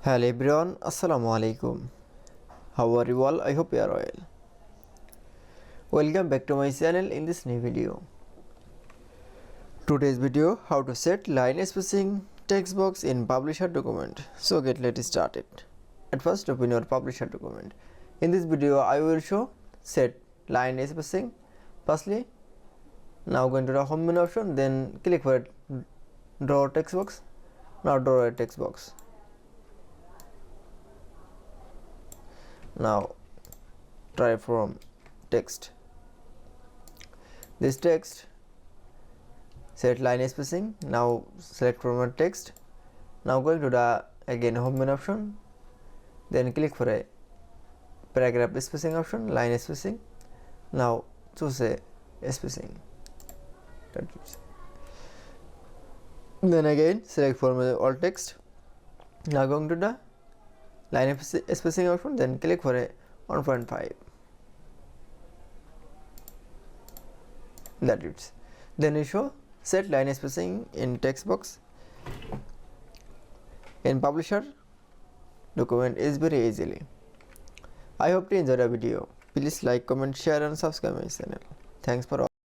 Hello everyone, Assalamu alaikum. How are you all? I hope you are well. Welcome back to my channel in this new video. Today's video, how to set line spacing text box in publisher document. So let's start it. At first open your publisher document. In this video I will show set line spacing. Firstly, now go into the home menu option, then click for draw text box. Now draw a text box. Now try from text. This text set line spacing. Now select from a text. Now going to the again home menu option, then click for a paragraph spacing option, line spacing. Now choose a spacing. Then again select from all text. Now going to the line spacing option, then click for a 1.5. That is. Then you show set line spacing in text box in publisher document is very easily. I hope you enjoyed the video. Please like, comment, share and subscribe my channel. Thanks for watching.